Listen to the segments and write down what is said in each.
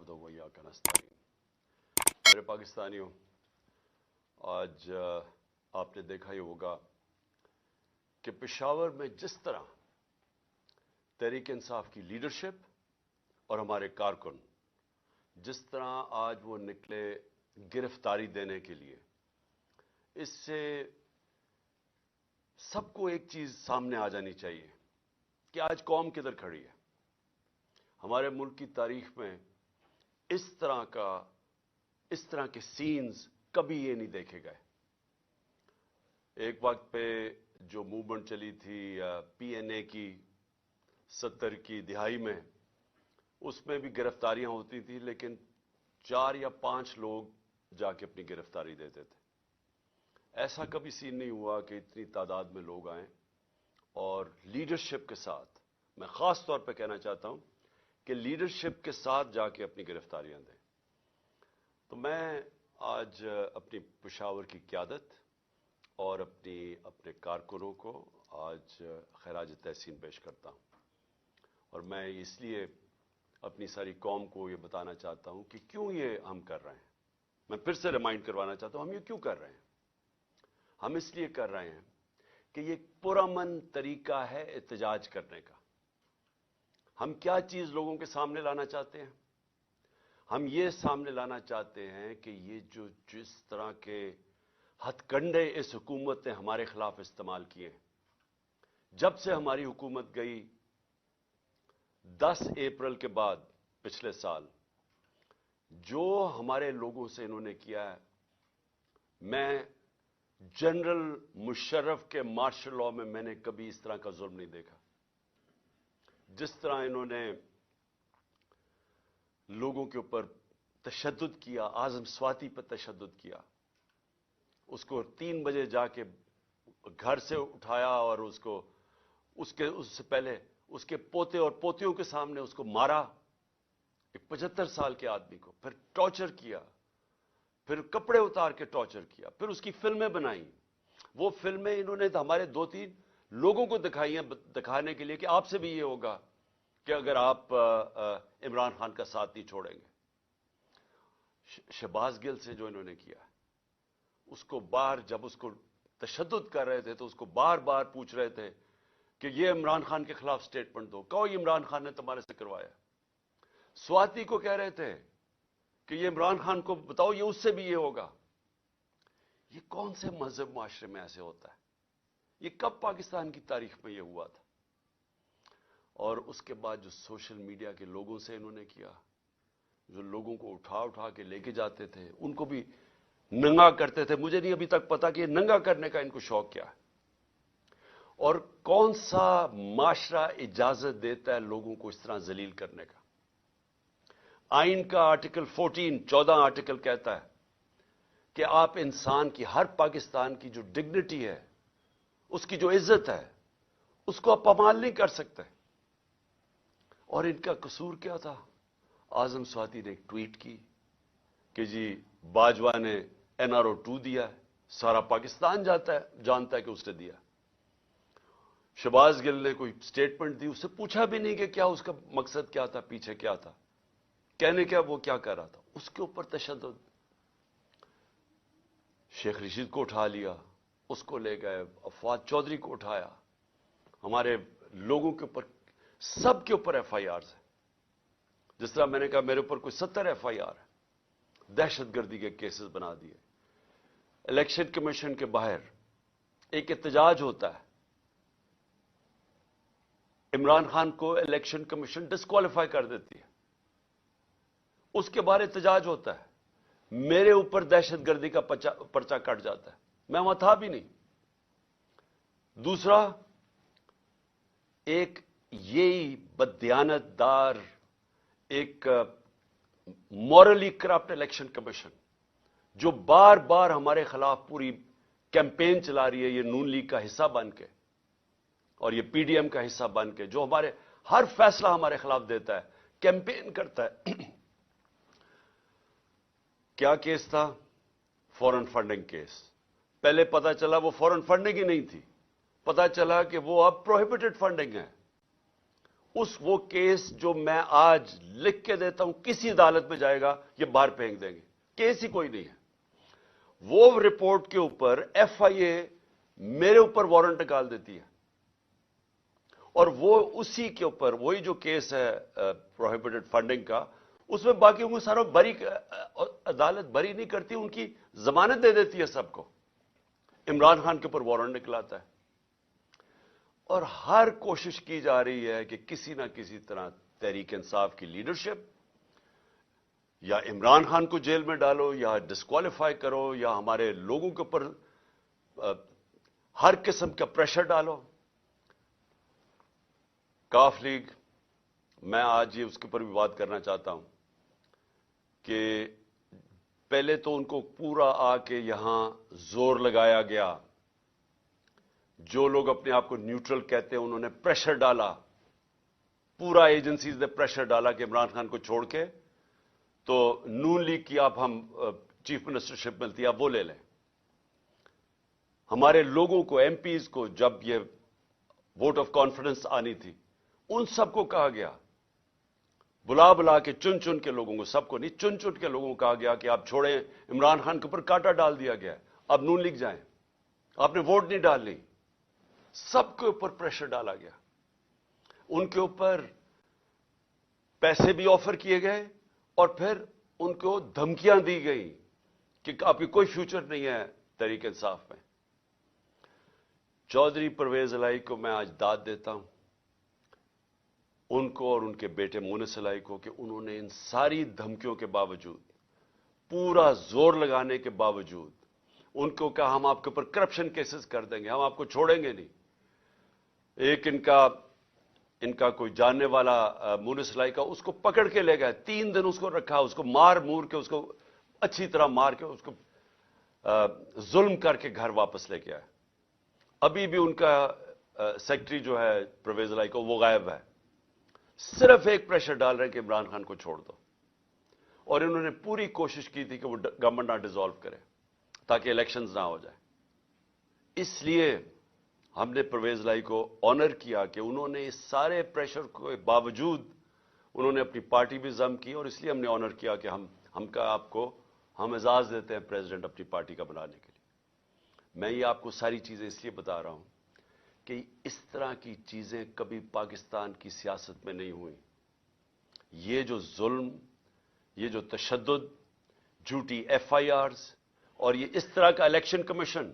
नअब्दुहु व इय्याका नस्तईन। मेरे पाकिस्तानियों, आज आपने देखा ही होगा कि पेशावर में जिस तरह तहरीक इंसाफ की लीडरशिप और हमारे कारकुन जिस तरह आज वो निकले गिरफ्तारी देने के लिए, इससे सबको एक चीज सामने आ जानी चाहिए कि आज कौम किधर खड़ी है। हमारे मुल्क की तारीख में इस तरह के सीन्स कभी ये नहीं देखे गए। एक वक्त पे जो मूवमेंट चली थी पीएनए की 70 की दिहाई में, उसमें भी गिरफ्तारियां होती थी, लेकिन 4 या 5 लोग जाके अपनी गिरफ्तारी देते थे। ऐसा कभी सीन नहीं हुआ कि इतनी तादाद में लोग आए और लीडरशिप के साथ, मैं खास तौर पे कहना चाहता हूं कि लीडरशिप के साथ जाके अपनी गिरफ्तारियां दें। तो मैं आज अपनी पेशावर की क़यादत और अपने कारकुनों को आज खराज तहसीन पेश करता हूं, और मैं इसलिए अपनी सारी कौम को ये बताना चाहता हूं कि क्यों ये हम कर रहे हैं। मैं फिर से रिमाइंड करवाना चाहता हूं हम ये क्यों कर रहे हैं। हम इसलिए कर रहे हैं कि ये पुरअमन तरीका है एहतजाज करने का। हम क्या चीज लोगों के सामने लाना चाहते हैं? हम ये सामने लाना चाहते हैं कि ये जो जिस तरह के हथकंडे इस हुकूमत ने हमारे खिलाफ इस्तेमाल किए, जब से हमारी हुकूमत गई 10 अप्रैल के बाद पिछले साल, जो हमारे लोगों से इन्होंने किया है, मैं जनरल मुशर्रफ के मार्शल लॉ में मैंने कभी इस तरह का जुल्म नहीं देखा। जिस तरह इन्होंने लोगों के ऊपर तशद्दुद किया, आज़म स्वाति पर तशद्दुद किया, उसको 3 बजे जाके घर से उठाया और उससे पहले उसके पोते और पोतियों के सामने उसको मारा, एक 75 साल के आदमी को, फिर टॉर्चर किया, फिर कपड़े उतार के टॉर्चर किया, फिर उसकी फिल्में बनाई। वो फिल्में इन्होंने हमारे 2-3 लोगों को दिखाई हैं, दिखाने के लिए कि आपसे भी ये होगा कि अगर आप इमरान खान का साथ नहीं छोड़ेंगे। शहबाज गिल से जो इन्होंने किया, उसको जब उसको तशद्दुद कर रहे थे तो उसको बार बार पूछ रहे थे कि ये इमरान खान के खिलाफ स्टेटमेंट दो, कहो ये इमरान खान ने तुम्हारे से करवाया। स्वाति को कह रहे थे कि ये इमरान खान को बताओ, ये उससे भी ये होगा। ये कौन से मजहब माशरे में ऐसे होता है? ये कब पाकिस्तान की तारीख में ये हुआ था? और उसके बाद जो सोशल मीडिया के लोगों से इन्होंने किया, जो लोगों को उठा उठा के लेके जाते थे, उनको भी नंगा करते थे। मुझे नहीं अभी तक पता कि नंगा करने का इनको शौक क्या है, और कौन सा माशरा इजाजत देता है लोगों को इस तरह जलील करने का। आइन का आर्टिकल 14 आर्टिकल कहता है कि आप इंसान की, हर पाकिस्तान की जो डिग्निटी है, उसकी जो इज्जत है, उसको आप पामाल नहीं कर सकते। और इनका कसूर क्या था? आज़म स्वाति ने एक ट्वीट की कि जी बाजवा ने NRO 2 दिया है, सारा पाकिस्तान जानता है कि उसने दिया। शहबाज गिल ने कोई स्टेटमेंट दी, उससे पूछा भी नहीं कि क्या उसका मकसद क्या था, पीछे क्या था, कहने क्या वो क्या कर रहा था। उसके ऊपर तशद्दुद। शेख रशीद को उठा लिया, उसको ले गए, अफवाद चौधरी को उठाया, हमारे लोगों के ऊपर, सबके ऊपर FIR है। जिस तरह मैंने कहा मेरे ऊपर कोई 70 FIR है, दहशतगर्दी के केसेस बना दिए। इलेक्शन कमीशन के बाहर एक एहतजाज होता है, इमरान खान को इलेक्शन कमीशन डिस्क्वालीफाई कर देती है, उसके बाहर एहतजाज होता है, मेरे ऊपर दहशतगर्दी का पर्चा कट जाता है, मैं वहां था भी नहीं। दूसरा, एक यही बददियानतदार, एक मॉरली करप्ट इलेक्शन कमीशन जो बार बार हमारे खिलाफ पूरी कैंपेन चला रही है, ये नून लीग का हिस्सा बन के और ये PDM का हिस्सा बन के, जो हमारे हर फैसला हमारे खिलाफ देता है, कैंपेन करता है। क्या केस था? Foreign funding case. पहले पता चला वो फॉरेन फंडिंग ही नहीं थी, पता चला कि वो अब प्रोहिबिटेड फंडिंग है। وہ کیس جو میں آج لکھ کے دیتا ہوں کسی عدالت میں جائے گا یہ باہر پھینک دیں گے, کیس ہی کوئی نہیں ہے. وہ رپورٹ کے اوپر ایف آئی اے میرے اوپر وارنٹ نکال دیتی ہے, اور وہ اسی کے اوپر وہی جو کیس ہے پروہیبٹڈ فنڈنگ کا, اس میں باقیوں کو سارا بری, عدالت بری نہیں کرتی, ان کی ضمانت دے دیتی ہے سب کو. عمران خان کے اوپر وارنٹ نکلاتا ہے, اور ہر کوشش کی جا رہی ہے کہ کسی نہ کسی طرح تحریک انصاف کی لیڈرشپ یا عمران خان کو جیل میں ڈالو یا ڈسکوالیفائی کرو یا ہمارے لوگوں کے اوپر ہر قسم کا پریشر ڈالو. کاف لیگ, میں آج یہ اس کے اوپر بھی بات کرنا چاہتا ہوں کہ پہلے تو ان کو پورا آ کے یہاں زور لگایا گیا, جو لوگ اپنے آپ کو نیوٹرل کہتے ہیں انہوں نے پریشر ڈالا, پورا ایجنسیز نے پریشر ڈالا کہ عمران خان کو چھوڑ کے تو نون لیگ کی آپ ہم چیف منسٹرشپ ملتی ہے آپ وہ لے لیں. ہمارے لوگوں کو, ایم پیز کو جب یہ ووٹ آف کانفیڈنس آنی تھی ان سب کو کہا گیا, بلا بلا کے چن چن کے لوگوں کو, سب کو نہیں چن چن کے لوگوں کو کہا گیا کہ آپ چھوڑیں, عمران خان کے اوپر کانٹا ڈال دیا گیا, اب نون لیگ جائیں, آپ نے ووٹ نہیں ڈالنی. سب کے اوپر پریشر ڈالا گیا, ان کے اوپر پیسے بھی آفر کیے گئے اور پھر ان کو دھمکیاں دی گئی کہ آپ کی کوئی فیوچر نہیں ہے تحریک انصاف میں. چودھری پرویز الہی کو میں آج داد دیتا ہوں, ان کو اور ان کے بیٹے مونس الہی کو, کہ انہوں نے ان ساری دھمکیوں کے باوجود, پورا زور لگانے کے باوجود, ان کو کہا ہم آپ کے اوپر کرپشن کیسز کر دیں گے, ہم آپ کو چھوڑیں گے نہیں. ایک ان کا کوئی جاننے والا مونس الہی کا, اس کو پکڑ کے لے گئے, 3 دن اس کو رکھا, اس کو مار مور کے, اس کو اچھی طرح مار کے, اس کو ظلم کر کے گھر واپس لے کے آئے. ابھی بھی ان کا سیکرٹری جو ہے پرویز الہی کو وہ غائب ہے, صرف ایک پریشر ڈال رہے ہیں کہ عمران خان کو چھوڑ دو. اور انہوں نے پوری کوشش کی تھی کہ وہ گورنمنٹ نہ ڈیزالو کرے تاکہ الیکشنز نہ ہو جائے. اس لیے ہم نے پرویز الہی کو آنر کیا کہ انہوں نے اس سارے پریشر کے باوجود انہوں نے اپنی پارٹی بھی ضم کی, اور اس لیے ہم نے آنر کیا کہ ہم اعزاز دیتے ہیں پریزیڈنٹ اپنی پارٹی کا بنانے کے لیے. میں یہ آپ کو ساری چیزیں اس لیے بتا رہا ہوں کہ اس طرح کی چیزیں کبھی پاکستان کی سیاست میں نہیں ہوئیں. یہ جو ظلم, یہ جو تشدد, جھوٹی ایف آئی آرز, اور یہ اس طرح کا الیکشن کمیشن,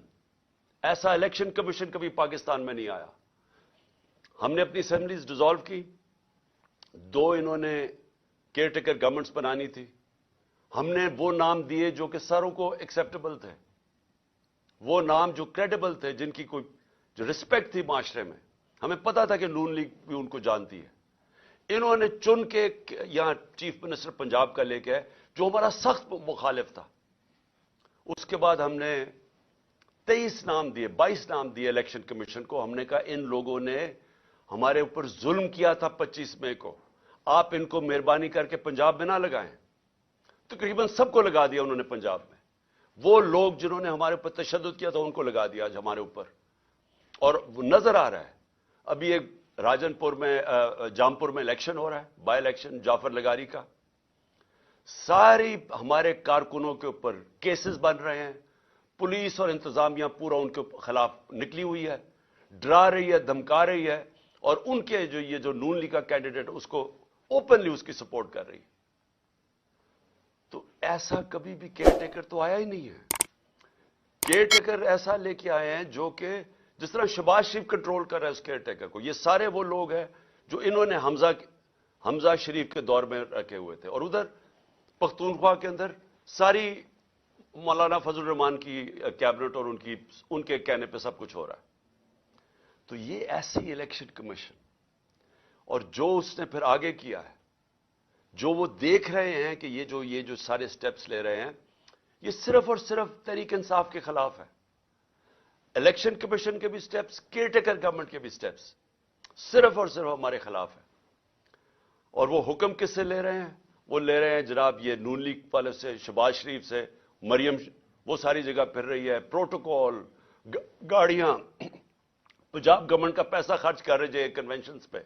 ایسا الیکشن کمیشن کبھی پاکستان میں نہیں آیا. ہم نے اپنی اسمبلیز ڈیزالو کی, 2 انہوں نے کیئر ٹیکر گورنمنٹس بنانی تھی, ہم نے وہ نام دیے جو کہ ساروں کو ایکسیپٹیبل تھے, وہ نام جو کریڈیبل تھے, جن کی کوئی جو رسپیکٹ تھی معاشرے میں. ہمیں پتا تھا کہ نون لیگ بھی ان کو جانتی ہے. انہوں نے چن کے یہاں چیف منسٹر پنجاب کا لے کے آئے جو ہمارا سخت مخالف تھا. اس کے بعد ہم نے 23 نام دیے, 22 نام دیے الیکشن کمیشن کو. ہم نے کہا ان لوگوں نے ہمارے اوپر ظلم کیا تھا 25 مئی کو, آپ ان کو مہربانی کر کے پنجاب میں نہ لگائیں. تقریباً سب کو لگا دیا انہوں نے پنجاب میں. وہ لوگ جنہوں نے ہمارے اوپر تشدد کیا تھا ان کو لگا دیا آج ہمارے اوپر. اور وہ نظر آ رہا ہے, ابھی ایک راجن پور میں, جامپور میں الیکشن ہو رہا ہے, بائی الیکشن جعفر لگاری کا. ساری ہمارے کارکنوں کے اوپر کیسز بن رہے ہیں, پولیس اور انتظامیہ پورا ان کے خلاف نکلی ہوئی ہے, ڈرا رہی ہے, دھمکا رہی ہے, اور ان کے یہ جو نون لیگ کا کینڈیڈیٹ اس کو اوپنلی اس کی سپورٹ کر رہی ہے. تو ایسا کبھی بھی کیئر ٹیکر تو آیا ہی نہیں ہے. کیئر ٹیکر ایسا لے کے آئے ہیں جو کہ جس طرح شہباز شریف کنٹرول کر رہا ہے اس کیئر ٹیکر کو. یہ سارے وہ لوگ ہیں جو انہوں نے حمزہ شریف کے دور میں رکھے ہوئے تھے, اور ادھر پختونخوا کے اندر ساری مولانا فضل الرحمان کی کیبنٹ اور ان کے کہنے پہ سب کچھ ہو رہا ہے. تو یہ ایسی الیکشن کمیشن, اور جو اس نے پھر آگے کیا ہے, جو وہ دیکھ رہے ہیں کہ یہ جو سارے سٹیپس لے رہے ہیں, یہ صرف اور صرف تحریک انصاف کے خلاف ہے. الیکشن کمیشن کے بھی سٹیپس, کیئر ٹیکر گورنمنٹ کے بھی سٹیپس صرف اور صرف ہمارے خلاف ہے. اور وہ حکم کس سے لے رہے ہیں؟ وہ لے رہے ہیں جناب یہ نون لیگ والے سے, شہباز شریف سے. مریم وہ ساری جگہ پھر رہی ہے, پروٹوکول, گاڑیاں, پنجاب گورنمنٹ کا پیسہ خرچ کر رہے ہیں کنونشنز پہ,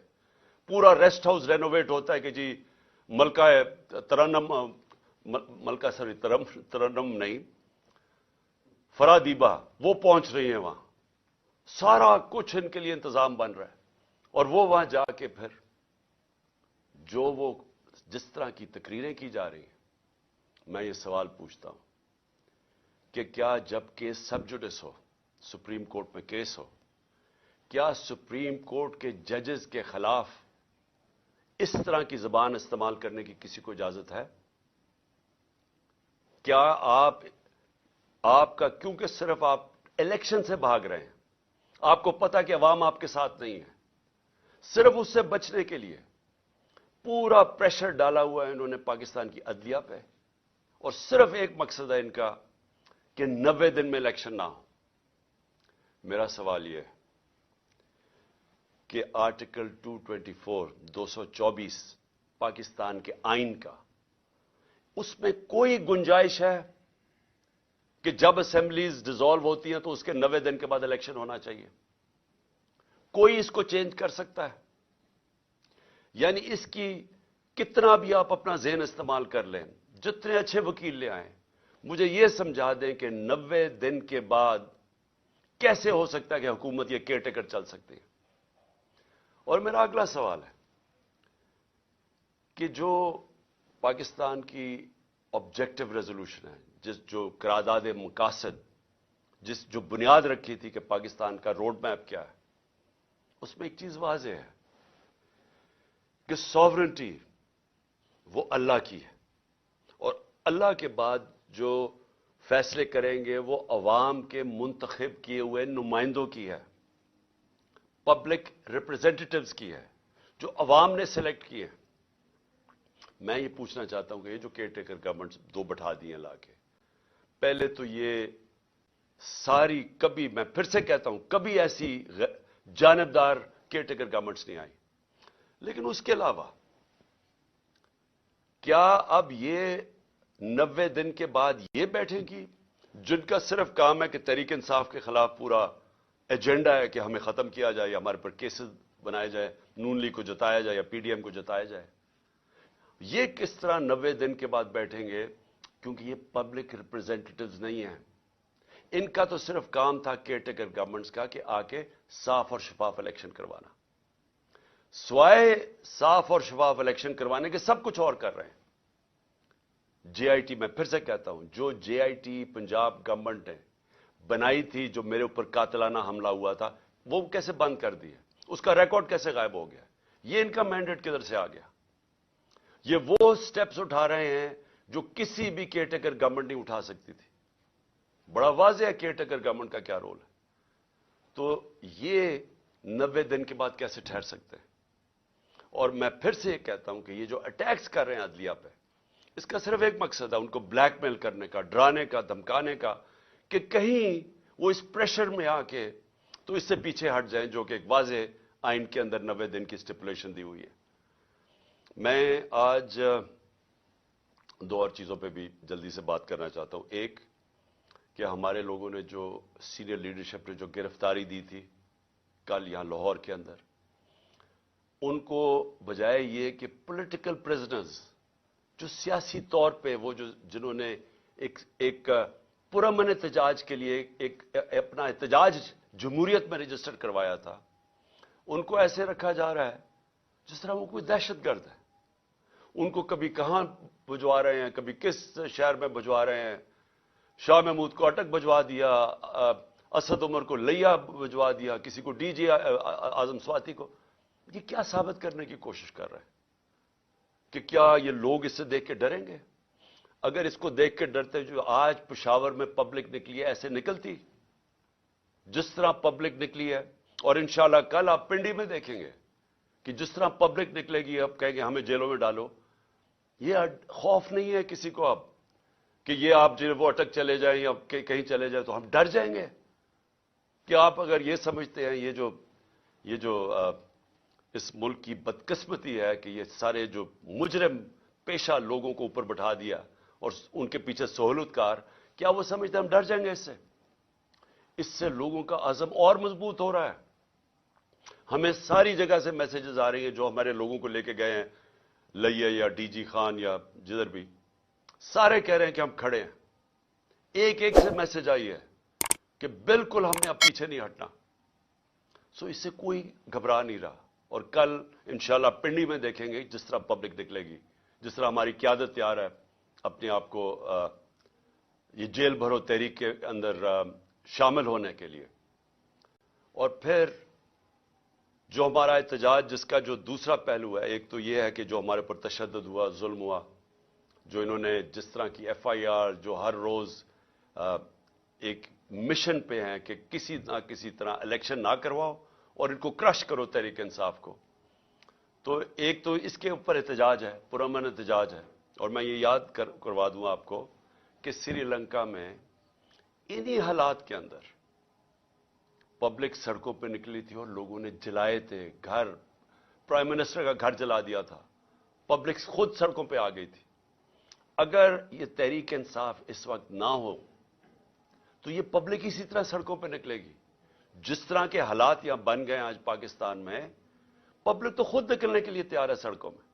पूरा रेस्ट हाउस रेनोवेट होता है कि जी मलका तरन्नम, मलका सॉरी तरन्नम नहीं, फरादीबा वो पहुंच रही हैं वहां, सारा कुछ इनके लिए इंतजाम बन रहा है। और वो वहां जाके फिर जो वो जिस तरह की तकरीरें की जा रही हैं, मैं ये सवाल पूछता हूं कि क्या जब केस सब जुडिस हो, सुप्रीम कोर्ट में केस हो, क्या सुप्रीम कोर्ट के जजेस के खिलाफ इस तरह की जबान इस्तेमाल करने की किसी को इजाजत है? क्या आपका, क्योंकि सिर्फ आप इलेक्शन से भाग रहे हैं, आपको पता कि अवाम आपके साथ नहीं है, सिर्फ उससे बचने के लिए पूरा प्रेशर डाला हुआ है इन्होंने पाकिस्तान की अदलिया पे, और सिर्फ एक मकसद है इनका कि 90 दिन में इलेक्शन ना हो। मेरा सवाल यह है कि आर्टिकल 224 224 पाकिस्तान के आइन का, उसमें कोई गुंजाइश है कि जब असेंबलीज डिसॉल्व होती हैं तो उसके 90 दिन के बाद इलेक्शन होना चाहिए? कोई इसको चेंज कर सकता है? यानी इसकी कितना भी आप अपना ज़हन इस्तेमाल कर लें, जितने अच्छे वकील ले आए, मुझे यह समझा दें कि 90 दिन के बाद कैसे हो सकता है कि हुकूमत यह केयरटेकर चल सकती है। और मेरा अगला सवाल है कि जो पाकिस्तान की ऑब्जेक्टिव रेजोल्यूशन है, जो करारदाद मकासद, जो बुनियाद रखी थी कि पाकिस्तान का रोड मैप क्या है, उसमें एक चीज वाज़ेह है कि सॉवरेनिटी वो अल्लाह की है, और अल्लाह के बाद जो फैसले करेंगे वो अवाम के मुंतखब किए हुए नुमाइंदों की है, पब्लिक रिप्रेजेंटेटिव्स की है, जो अवाम ने सिलेक्ट किए। मैं ये पूछना चाहता हूं कि ये जो केयरटेकर गवर्नमेंट दो बैठा दी हैं लाके, पहले तो ये सारी, कभी, मैं फिर से कहता हूं, कभी ऐसी जानबदार केयरटेकर गवर्नमेंट्स नहीं आई। लेकिन उसके अलावा क्या अब ये 90 दिन के बाद ये बैठेंगी जिनका सिर्फ काम है कि तहरीक इंसाफ के खिलाफ पूरा एजेंडा है कि हमें खत्म किया जाए, या हमारे पर केसेस बनाए जाए, नून लीग को जताया जाए या पीडीएम को जताया जाए? ये किस तरह 90 दिन के बाद बैठेंगे? क्योंकि ये पब्लिक रिप्रेजेंटेटिव्स नहीं हैं। इनका तो सिर्फ काम था केयरटेकर गवर्नमेंट्स का कि आके साफ और शफाफ इलेक्शन करवाना, स्वाय साफ और शफाफ इलेक्शन करवाने के सब कुछ और कर रहे हैं। जेआईटी, मैं फिर से कहता हूं, जो जेआईटी पंजाब गवर्नमेंट ने बनाई थी, जो मेरे ऊपर कातिलाना हमला हुआ था, वो कैसे बंद कर दी है? उसका रिकॉर्ड कैसे गायब हो गया? ये इनका मैंडेट किधर से आ गया? ये वो स्टेप्स उठा रहे हैं जो किसी भी केयरटेकर गवर्नमेंट नहीं उठा सकती थी। बड़ा वाज़ेह है केयरटेकर गवर्नमेंट का क्या रोल है। तो ये 90 दिन के बाद कैसे ठहर सकते हैं? और मैं फिर से ये कहता हूं कि ये जो अटैक्स कर रहे हैं अदलिया पे, इसका सिर्फ एक मकसद है, उनको ब्लैकमेल करने का, डराने का, धमकाने का, कि कहीं वो इस प्रेशर में आके तो इससे पीछे हट जाएं, जो कि एक वाज़ेह आइन के अंदर 90 दिन की स्टिपुलेशन दी हुई है। मैं आज दो और चीजों पे भी जल्दी से बात करना चाहता हूं। एक, कि हमारे लोगों ने जो सीनियर लीडरशिप ने जो गिरफ्तारी दी थी कल यहां लाहौर के अंदर, उनको बजाय ये कि पॉलिटिकल प्रिजनर्स, जो सियासी तौर पे वो जो जिन्होंने एक पुरअमन एहतजाज के लिए एक अपना एहतजाज जमहूरियत में रजिस्टर करवाया था, उनको ऐसे रखा जा रहा है जिस तरह वो कोई दहशतगर्द है। उनको कभी कहां भिजवा रहे हैं, कभी किस शहर में भिजवा रहे हैं। शाह महमूद को अटक भिजवा दिया, असद उमर को लिया भिजवा दिया, किसी को डीजे आजम स्वाति को। ये क्या साबित करने की कोशिश कर रहे हैं कि क्या ये लोग इससे देख के डरेंगे? अगर इसको देख के डरते, जो आज पेशावर में पब्लिक निकली है, ऐसे निकलती जिस तरह पब्लिक निकली है। और इंशाल्लाह कल आप पिंडी में देखेंगे कि जिस तरह पब्लिक निकलेगी, अब कहेंगे हमें जेलों में डालो। ये खौफ नहीं है किसी को अब कि ये आप जो वो अटक चले जाएं या कहीं चले जाए तो हम डर जाएंगे। कि आप अगर ये समझते हैं ये जो इस मुल्क की बदकिस्मती है कि ये सारे जो मुजरिम पेशा लोगों को ऊपर बैठा दिया और उनके पीछे सहूलतकार, क्या वो समझते हम डर जाएंगे इससे? इससे लोगों का अज़म और मजबूत हो रहा है। हमें सारी जगह से मैसेजेस आ रही हैं, जो हमारे लोगों को लेके गए हैं, लैया या डीजी खान या जिधर भी, सारे कह रहे हैं कि हम खड़े हैं। एक एक से मैसेज आई है कि बिल्कुल हमने अब पीछे नहीं हटना। सो इससे कोई घबरा नहीं रहा। और कल इंशाल्लाह पिंडी में देखेंगे जिस तरह पब्लिक निकलेगी, जिस तरह हमारी क़यादत तैयार है अपने आप को ये जेल भरो तहरीक के अंदर शामिल होने के लिए। और फिर जो हमारा एहतजाज, जिसका जो दूसरा पहलू है, एक तो ये है कि जो हमारे पर तशद्दुद हुआ, जुल्म हुआ, जो इन्होंने जिस तरह की FIR, जो हर रोज एक मिशन पे हैं कि किसी ना किसी तरह इलेक्शन ना करवाओ और इनको क्रश करो तहरीक इंसाफ को। तो एक तो इसके ऊपर एहतजाज है, पुरअमन एहतजाज है। और मैं ये याद करवा दूं आपको कि श्रीलंका में इन्हीं हालात के अंदर पब्लिक सड़कों पे निकली थी और लोगों ने जलाए थे घर, प्राइम मिनिस्टर का घर जला दिया था, पब्लिक खुद सड़कों पे आ गई थी। अगर ये तहरीक इंसाफ इस वक्त ना हो तो ये पब्लिक इसी तरह सड़कों पे निकलेगी। जिस तरह के हालात यहां बन गए आज पाकिस्तान में, पब्लिक तो खुद निकलने के लिए तैयार है सड़कों में।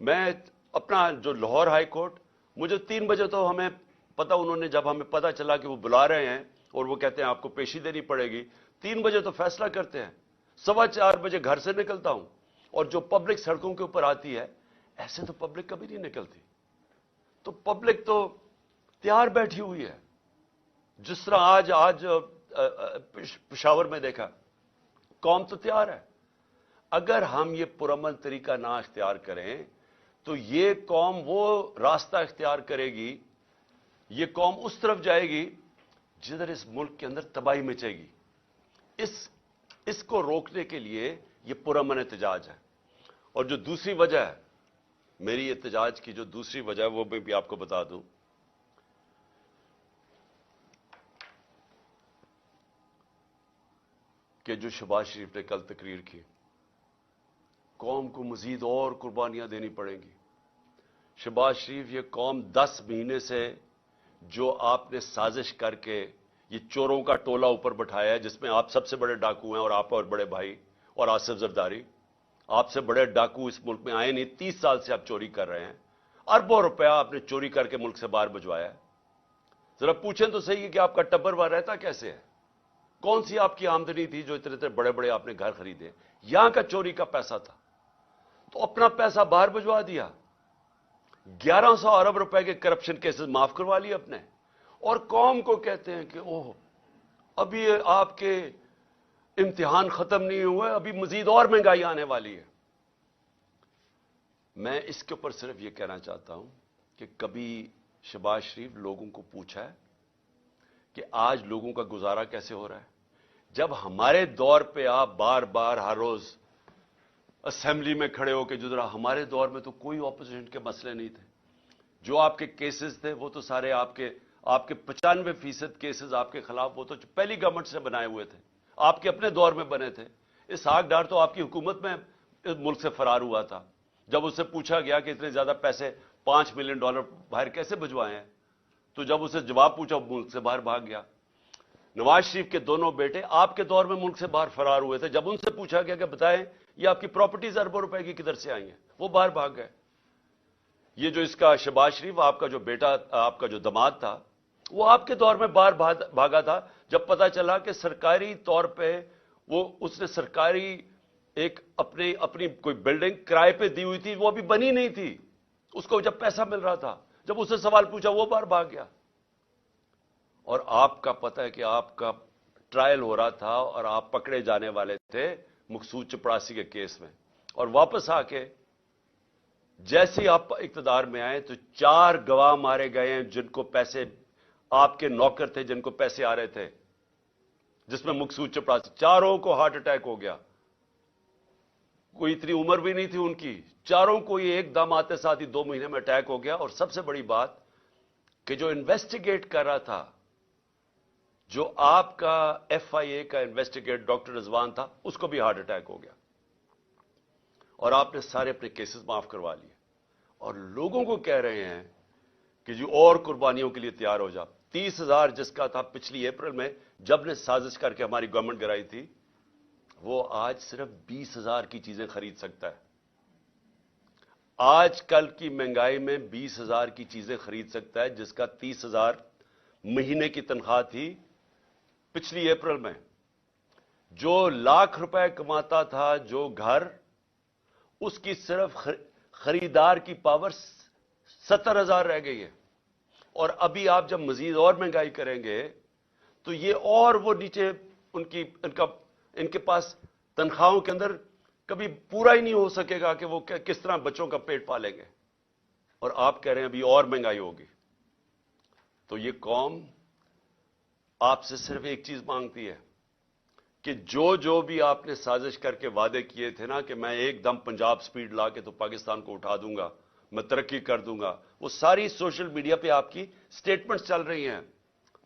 मैं अपना जो लाहौर हाई कोर्ट, मुझे 3 बजे तो हमें पता, उन्होंने जब हमें पता चला कि वो बुला रहे हैं और वो कहते हैं आपको पेशी देनी पड़ेगी, 3 बजे तो फैसला करते हैं, 4:15 बजे घर से निकलता हूं। और जो पब्लिक सड़कों के ऊपर आती है, ऐसे तो पब्लिक कभी नहीं निकलती। तो पब्लिक तो तैयार बैठी हुई है। जिस तरह आज पेशावर में देखा, कौम तो तैयार है। अगर हम ये पुरअमन तरीका ना इख्तियार करें तो ये कौम वो रास्ता इख्तियार करेगी, ये कौम उस तरफ जाएगी जिधर इस मुल्क के अंदर तबाही मचेगी। इसको रोकने के लिए ये पुरअमन एहतजाज है। और जो दूसरी वजह है, मेरी एहतजाज की जो दूसरी वजह है, वो मैं भी आपको बता दूं कि जो शहबाज शरीफ ने कल तकरीर की, कौम को मजीद और कुर्बानियां देनी पड़ेंगी। शहबाज शरीफ, ये कौम 10 महीने से जो आपने साजिश करके ये चोरों का टोला ऊपर बैठाया है, जिसमें आप सबसे बड़े डाकू हैं और आप और बड़े भाई और आसिफ जरदारी, आपसे बड़े डाकू इस मुल्क में आए नहीं। 30 साल से आप चोरी कर रहे हैं, अरबों रुपया आपने चोरी करके मुल्क से बाहर भिजवाया है। जरा पूछें तो सही है कि आपका टब्बर वहां रहता कैसे है? कौन सी आपकी आमदनी थी जो इतने इतने बड़े बड़े आपने घर खरीदे? यहां का चोरी का पैसा था, तो अपना पैसा बाहर भिजवा दिया। 1100 अरब रुपए के करप्शन केसेस माफ करवा लिए अपने, और कौम को कहते हैं कि ओह अभी आपके इम्तिहान खत्म नहीं हुए, अभी मजीद और महंगाई आने वाली है। मैं इसके ऊपर सिर्फ यह कहना चाहता हूं कि कभी शहबाज शरीफ लोगों को पूछा है कि आज लोगों का गुजारा कैसे हो रहा है? जब हमारे दौर पे आप बार बार हर रोज असेंबली में खड़े होकर जुड़ा, हमारे दौर में तो कोई ऑपोजिशन के मसले नहीं थे। जो आपके केसेस थे वो तो सारे आपके 95% केसेस आपके खिलाफ वो तो पहली गवर्नमेंट से बनाए हुए थे, आपके अपने दौर में बने थे। इसहाक डार तो आपकी हुकूमत में इस मुल्क से फरार हुआ था। जब उससे पूछा गया कि इतने ज्यादा पैसे $5 मिलियन बाहर कैसे भिजवाए हैं, तो जब उसे जवाब पूछा, मुल्क से बाहर भाग गया। नवाज शरीफ के दोनों बेटे आपके दौर में मुल्क से बाहर फरार हुए थे। जब उनसे पूछा गया कि बताएं ये आपकी प्रॉपर्टीज अरबों रुपए की किधर से आई हैं, वो बाहर भाग गए। ये जो इसका शहबाज शरीफ, आपका जो बेटा, आपका जो दामाद था, वो आपके दौर में बाहर भागा था जब पता चला कि सरकारी तौर पे वो उसने सरकारी एक अपनी कोई बिल्डिंग किराए पे दी हुई थी, वो अभी बनी नहीं थी, उसको जब पैसा मिल रहा था, जब उससे सवाल पूछा वो बाहर भाग गया। और आपका पता है कि आपका ट्रायल हो रहा था और आप पकड़े जाने वाले थे मकसूद चपरासी के केस में, और वापस आके जैसे ही आप इक्तदार में आए तो 4 गवाह मारे गए हैं जिनको पैसे, आपके नौकर थे जिनको पैसे आ रहे थे, जिसमें मकसूद चपरासी, चारों को हार्ट अटैक हो गया। कोई इतनी उम्र भी नहीं थी उनकी, चारों को ये एकदम आते साथ ही 2 महीने में अटैक हो गया। और सबसे बड़ी बात कि जो इन्वेस्टिगेट कर रहा था, जो आपका FIA का इन्वेस्टिगेट डॉक्टर रिजवान था, उसको भी हार्ट अटैक हो गया। और आपने सारे अपने केसेस माफ करवा लिए और लोगों को कह रहे हैं कि जो और कुर्बानियों के लिए तैयार हो जा। 30,000 जिसका था पिछली अप्रैल में जब ने साजिश करके हमारी गवर्नमेंट गिराई थी, وہ آج صرف 20,000 کی چیزیں خرید سکتا ہے. آج کل کی مہنگائی میں 20,000 کی چیزیں خرید سکتا ہے جس کا 30,000 مہینے کی تنخواہ تھی پچھلی اپریل میں. جو لاکھ روپے کماتا تھا جو گھر، اس کی صرف خریدار کی پاور 70,000 رہ گئی ہے. اور ابھی آپ جب مزید اور مہنگائی کریں گے تو یہ اور وہ نیچے ان کے پاس تنخواہوں کے اندر کبھی پورا ہی نہیں ہو سکے گا کہ وہ کس طرح بچوں کا پیٹ پالیں گے. اور آپ کہہ رہے ہیں ابھی اور مہنگائی ہوگی. تو یہ قوم آپ سے صرف ایک چیز مانگتی ہے کہ جو بھی آپ نے سازش کر کے وعدے کیے تھے نا کہ میں ایک دم پنجاب سپیڈ لا کے تو پاکستان کو اٹھا دوں گا، میں ترقی کر دوں گا، وہ ساری سوشل میڈیا پہ آپ کی سٹیٹمنٹس چل رہی ہیں.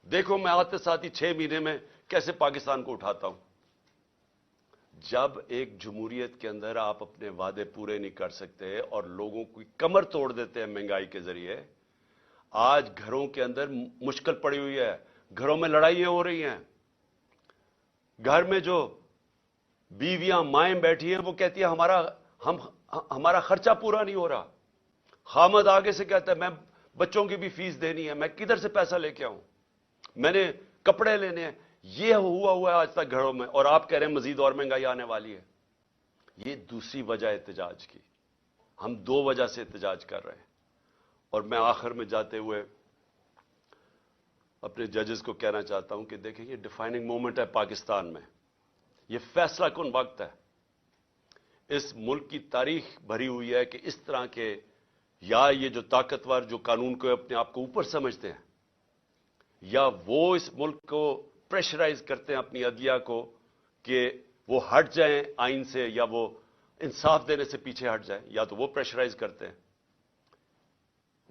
دیکھو میں آتے ساتھ ہی 6 مہینے میں کیسے پاکستان کو اٹھاتا ہوں. جب ایک جمہوریت کے اندر آپ اپنے وعدے پورے نہیں کر سکتے اور لوگوں کی کمر توڑ دیتے ہیں مہنگائی کے ذریعے، آج گھروں کے اندر مشکل پڑی ہوئی ہے، گھروں میں لڑائیاں ہو رہی ہیں. گھر میں جو بیویاں مائیں بیٹھی ہیں وہ کہتی ہیں ہمارا خرچہ پورا نہیں ہو رہا. خامد آگے سے کہتا ہے میں بچوں کی بھی فیس دینی ہے، میں کدھر سے پیسہ لے کے آؤں، میں نے کپڑے لینے ہیں. یہ ہوا ہے آج تک گھروں میں، اور آپ کہہ رہے ہیں مزید اور مہنگائی آنے والی ہے. یہ دوسری وجہ احتجاج کی. ہم 2 وجہ سے احتجاج کر رہے ہیں. اور میں آخر میں جاتے ہوئے اپنے ججز کو کہنا چاہتا ہوں کہ دیکھیں یہ ڈیفائننگ مومنٹ ہے پاکستان میں. یہ فیصلہ کن وقت ہے. اس ملک کی تاریخ بھری ہوئی ہے کہ اس طرح کے یا یہ جو طاقتور جو قانون کو اپنے آپ کو اوپر سمجھتے ہیں، یا وہ اس ملک کو پریشرائز کرتے ہیں اپنی عدلیہ کو کہ وہ ہٹ جائیں آئین سے، یا وہ انصاف دینے سے پیچھے ہٹ جائیں، یا تو وہ پریشرائز کرتے ہیں.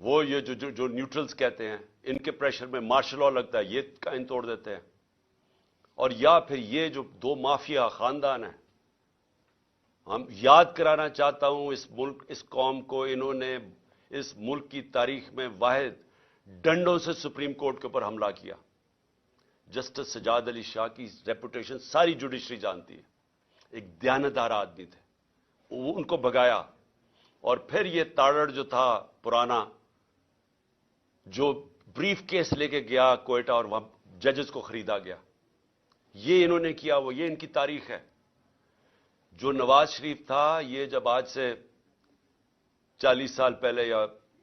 وہ یہ جو نیوٹرلز کہتے ہیں ان کے پریشر میں مارشل لا لگتا ہے، یہ قائم توڑ دیتے ہیں. اور یا پھر یہ جو 2 مافیا خاندان ہیں، ہم یاد کرانا چاہتا ہوں اس قوم کو، انہوں نے اس ملک کی تاریخ میں واحد ڈنڈوں سے سپریم کورٹ کے اوپر حملہ کیا. جسٹس سجاد علی شاہ کی ریپوٹیشن ساری جوڈیشری جانتی ہے. ایک دیانتدار آدمی تھے، وہ ان کو بھگایا. اور پھر یہ تاڑڑ جو تھا پرانا، جو بریف کیس لے کے گیا کوئٹہ اور وہاں ججز کو خریدا گیا، یہ انہوں نے کیا. یہ ان کی تاریخ ہے. جو نواز شریف تھا، یہ جب آج سے 40 سال پہلے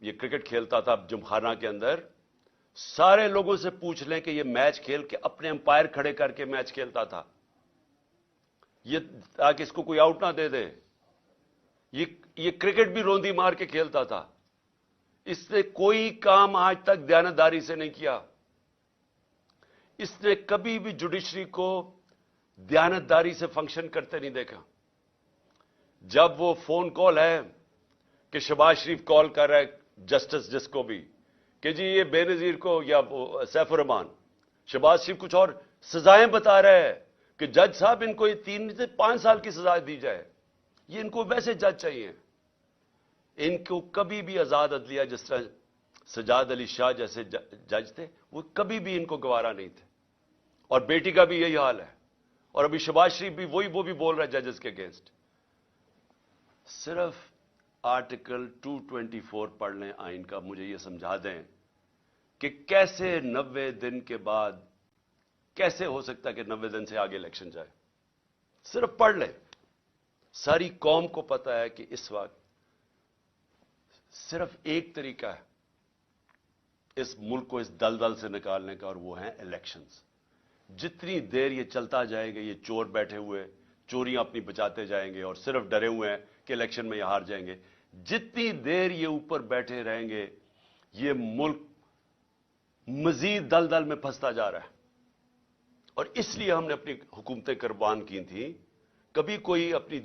یہ کرکٹ کھیلتا تھا جمخانہ کے اندر، سارے لوگوں سے پوچھ لیں کہ یہ میچ کھیل کے اپنے امپائر کھڑے کر کے میچ کھیلتا تھا، یہ تاکہ اس کو کوئی آؤٹ نہ دے دے. یہ کرکٹ بھی روندی مار کے کھیلتا تھا. اس نے کوئی کام آج تک دیانتداری سے نہیں کیا. اس نے کبھی بھی جوڈیشری کو دیانتداری سے فنکشن کرتے نہیں دیکھا. جب وہ فون کال ہے کہ شہباز شریف کال کر رہا ہے جسٹس جس کو بھی کہ جی یہ بے نظیر کو یا سیف الرحمان، شہباز شریف کچھ اور سزائیں بتا رہے ہیں کہ جج صاحب ان کو یہ 3 سے 5 سال کی سزا دی جائے. یہ ان کو ویسے جج چاہیے. ان کو کبھی بھی آزاد عدلیہ، جس طرح سجاد علی شاہ جیسے جج تھے، وہ کبھی بھی ان کو گوارا نہیں تھے. اور بیٹی کا بھی یہی حال ہے. اور ابھی شہباز شریف بھی وہ بھی بول رہا ہے ججز کے اگینسٹ. صرف آرٹیکل 224 پڑھ لیں آئین کا، مجھے یہ سمجھا دیں کہ کیسے 90 دن کے بعد کیسے ہو سکتا ہے کہ 90 دن سے آگے الیکشن جائے. صرف پڑھ لیں. ساری قوم کو پتا ہے کہ اس وقت صرف ایک طریقہ ہے اس ملک کو اس دلدل سے نکالنے کا، اور وہ ہیں الیکشنز. جتنی دیر یہ چلتا جائے گا، یہ چور بیٹھے ہوئے چوریاں اپنی بچاتے جائیں گے اور صرف ڈرے ہوئے ہیں کہ الیکشن میں یہ ہار جائیں گے. جتنی دیر یہ اوپر بیٹھے رہیں گے، یہ ملک مزید دلدل میں پھنستا جا رہا ہے. اور اس لیے ہم نے اپنی حکومتیں قربان کی تھیں. کبھی کوئی اپنی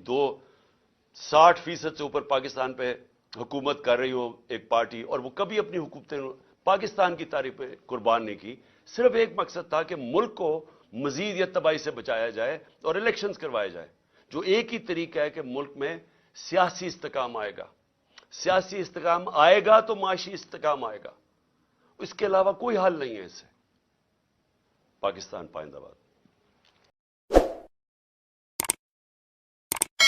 60% سے اوپر پاکستان پہ حکومت کر رہی ہو ایک پارٹی، اور وہ کبھی اپنی حکومتیں پاکستان کی تاریخ پہ قربان نہیں کی. صرف ایک مقصد تھا کہ ملک کو مزید یا تباہی سے بچایا جائے اور الیکشنز کروائے جائے. جو ایک ہی طریقہ ہے کہ ملک میں سیاسی استحکام آئے گا. سیاسی استحکام آئے گا تو معاشی استحکام آئے گا. اس کے علاوہ کوئی حل نہیں ہے اس سے. پاکستان پائندہ باد.